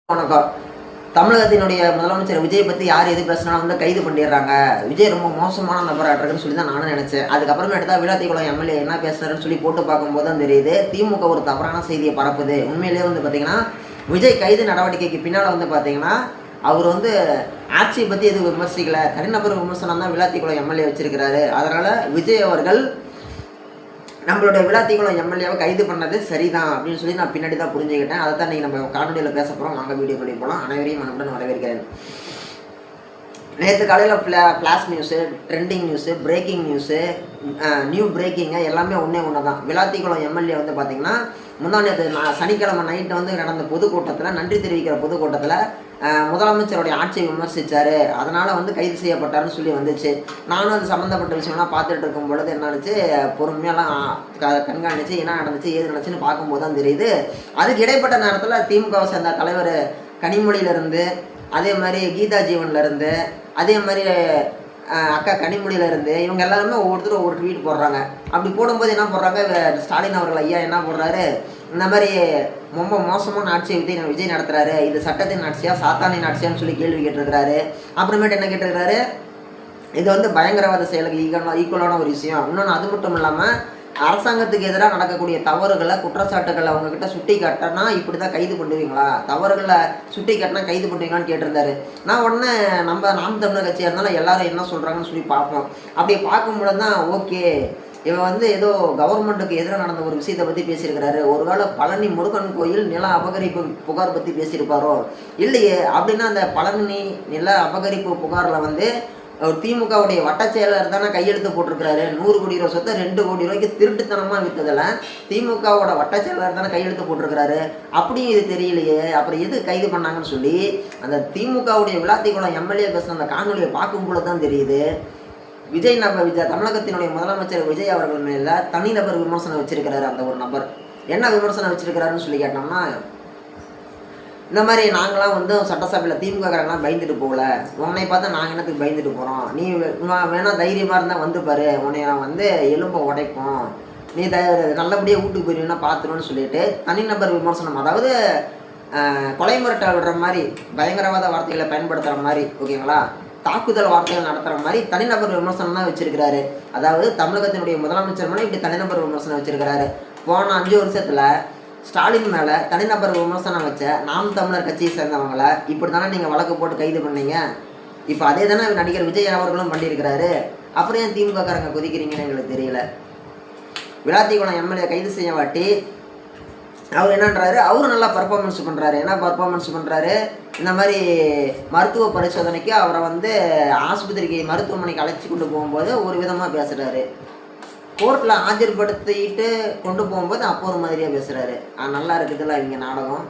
வணக்கம். தமிழகத்தினுடைய முதலமைச்சர் விஜய் பற்றி யார் எது பேசினாலும் வந்து கைது பண்ணிடுறாங்க. விஜய் ரொம்ப மோசமான நபராட்டுன்னு சொல்லி தான் நானும் நினச்சேன். அதுக்கப்புறமேட்டு தான் விளாத்திக்குளம் எம்எல்ஏ என்ன பேசுனாருன்னு சொல்லி போட்டு பார்க்கும்போது தான் தெரியுது திமுக ஒரு தவறான செய்தியை பரப்புது. உண்மையிலேயே வந்து பார்த்தீங்கன்னா விஜய் கைது நடவடிக்கைக்கு பின்னால் வந்து பார்த்தீங்கன்னா அவர் வந்து ஆட்சியை பற்றி எதுவும் விமர்சிக்கலை, தனிநபர் விமர்சனம் தான் விளாத்திக்குளம் எம்எல்ஏ வச்சிருக்கிறாரு. அதனால் விஜய் அவர்கள் நம்மளுடைய விளாத்திக்குளம் எம்எல்ஏவை கைது பண்ணது சரிதான் அப்படின்னு சொல்லி நான் பின்னாடி தான் புரிஞ்சுக்கிட்டேன். அதை தான் நீங்கள் நம்ம காணொலியில் பேச போகிறோம். வாங்க வீடியோ பண்ணி போகலாம். அனைவரையும் மனமுடன் வரவேற்கிறேன். நேற்று காலையில் flash news, trending news, breaking news, new breaking எல்லாமே ஒன்று தான். விளாத்திக்குளம் எம்எல்ஏ வந்து பார்த்திங்கன்னா நேற்று சனிக்கிழமை நைட்டு வந்து நடந்த பொதுக்கூட்டத்தில், நன்றி தெரிவிக்கிற பொதுக்கூட்டத்தில் முதலமைச்சருடைய ஆட்சியை விமர்சித்தார். அதனால் வந்து கைது செய்யப்பட்டார்னு சொல்லி வந்துச்சு. நானும் அது சம்மந்தப்பட்ட விஷயம்லாம் பார்த்துட்டு இருக்கும் பொழுது என்ன நினச்சி பொறுமையெல்லாம் கண்காணித்து என்ன நடந்துச்சு ஏது நடந்துச்சுன்னு பார்க்கும்போது தான் தெரியுது. அதுக்கு இடைப்பட்ட நேரத்தில் திமுகவை சேர்ந்த தலைவர் கனிமொழியிலேருந்து, அதே மாதிரி கீதா ஜீவன்லேருந்து, அதே மாதிரி அக்கா கனிமொழியிலேருந்து இவங்க எல்லாருமே ஒவ்வொருத்தரும் ஒவ்வொரு ட்வீட் போடுறாங்க. அப்படி போடும்போது என்ன போடுறாங்க, ஸ்டாலின் அவர்கள் ஐயா என்ன போடுறாரு, இந்த மாதிரி ரொம்ப மோசமான ஆட்சியை விஜய் நடத்துகிறாரு, இது சட்டத்தின் ஆட்சியா சாத்தானின் ஆட்சியான்னு சொல்லி கேள்வி கேட்டிருக்கிறாரு. அப்புறமேட்டு என்ன கேட்டிருக்கிறாரு, இது வந்து பயங்கரவாத செயலுக்கு ஈக்குவலான ஒரு விஷயம். இன்னொன்று அது மட்டும் இல்லாமல் அரசாங்கத்துக்கு எதிராக நடக்கக்கூடிய தவறுகளை, குற்றச்சாட்டுகளை அவங்கக்கிட்ட சுட்டி காட்டினா இப்படி தான் கைது பண்ணுவீங்களா, தவறுகளை சுட்டி காட்டினா கைது பண்ணுவீங்களான்னு கேட்டிருந்தாரு. நான் உடனே நம்ம நாம் தமிழர் கட்சியாக இருந்தாலும் எல்லாரும் என்ன சொல்கிறாங்கன்னு சொல்லி பார்ப்போம். அப்படி பார்க்கும்பொழுது தான் ஓகே, இவன் வந்து ஏதோ கவர்மெண்ட்டுக்கு எதிராக நடந்த ஒரு விஷயத்தை பற்றி பேசியிருக்கிறாரு. ஒருவேளை பழனி முருகன் கோயில் நில அபகரிப்பு புகார் பற்றி பேசியிருப்பாரோ இல்லையே. அப்படின்னா அந்த பழனி நில அபகரிப்பு புகாரில் வந்து திமுகவுடைய வட்ட செயலர் தானே கையெழுத்து போட்டிருக்கிறாரு. 100 கோடி ரூபா சொத்தை 2 கோடி ரூபாய்க்கு திருட்டுத்தனமாக விற்றதில் திமுகவோட வட்ட செயலர் தானே கையெழுத்து போட்டிருக்கிறாரு. அப்படியும் இது தெரியலையே, அப்புறம் எது கைது பண்ணாங்கன்னு சொல்லி அந்த திமுகவுடைய விளாத்திக்குளம் எம்எல்ஏ பேசுன அந்த காணொலியை பார்க்கும்போது தான் தெரியுது விஜய் தமிழகத்தினுடைய முதலமைச்சர் விஜய் அவர்கள் மேலே தனிநபர் விமர்சனம் வச்சிருக்கிறாரு. அந்த ஒரு நபர் என்ன விமர்சனம் வச்சிருக்கிறாருன்னு சொல்லி கேட்டோம்னா, இந்த மாதிரி நாங்களாம் வந்து சட்டசபையில் திமுககாரங்களாம் பயந்துட்டு போகல, உன்னை பார்த்தா நாங்கள் என்னத்துக்கு பயந்துட்டு போகிறோம், நீ வேணா தைரியமாக இருந்தால் வந்து பாரு, உன்னை நான் வந்து எலும்பை உடைப்போம், நீ நல்லபடியாக வீட்டுக்கு போயிருவீங்கன்னா பார்த்துருன்னு சொல்லிட்டு தனிநபர் விமர்சனம், அதாவது கொலை மிரட்டல் விடுற மாதிரி, பயங்கரவாத வார்த்தைகளை பயன்படுத்துகிற மாதிரி, ஓகேங்களா, தாக்குதல் வார்த்தைகள் நடத்துகிற மாதிரி தனிநபர் விமர்சனம் தான் வச்சிருக்கிறாரு. அதாவது தமிழகத்தினுடைய முதலமைச்சர் மேலே இப்படி தனிநபர் விமர்சனம் வச்சிருக்கிறாரு. போன 5 வருஷத்தில் ஸ்டாலின் மேலே தனிநபர் விமர்சனம் வச்ச நாம் தமிழர் கட்சியை சேர்ந்தவங்களை இப்படி தானே நீங்கள் வழக்கு போட்டு கைது பண்ணீங்க. இப்போ அதே தானே நடிகர் விஜய் அவர்களும் பண்ணியிருக்கிறாரு. அப்புறம் ஏன் திமுககாரங்க கொதிக்கிறீங்கன்னு எங்களுக்கு தெரியல. விளாத்திக்குளம் எம்எல்ஏ கைது செய்ய வாட்டி அவர் என்னன்றாரு, அவரும் நல்லா பர்ஃபார்மன்ஸ் பண்ணுறாரு. என்ன பர்ஃபார்மன்ஸ் பண்ணுறாரு, இந்த மாதிரி மருத்துவ பரிசோதனைக்கு அவரை வந்து ஆஸ்பத்திரிக்கு மருத்துவமனைக்கு அழைச்சி கொண்டு போகும்போது ஒரு விதமாக பேசுகிறாரு, கோர்ட்டில் ஆஜர்படுத்திட்டு கொண்டு போகும்போது அப்போ ஒரு மாதிரியாக பேசுகிறாரு. நல்லா இருக்குதுல்ல இவங்க நாடகம்.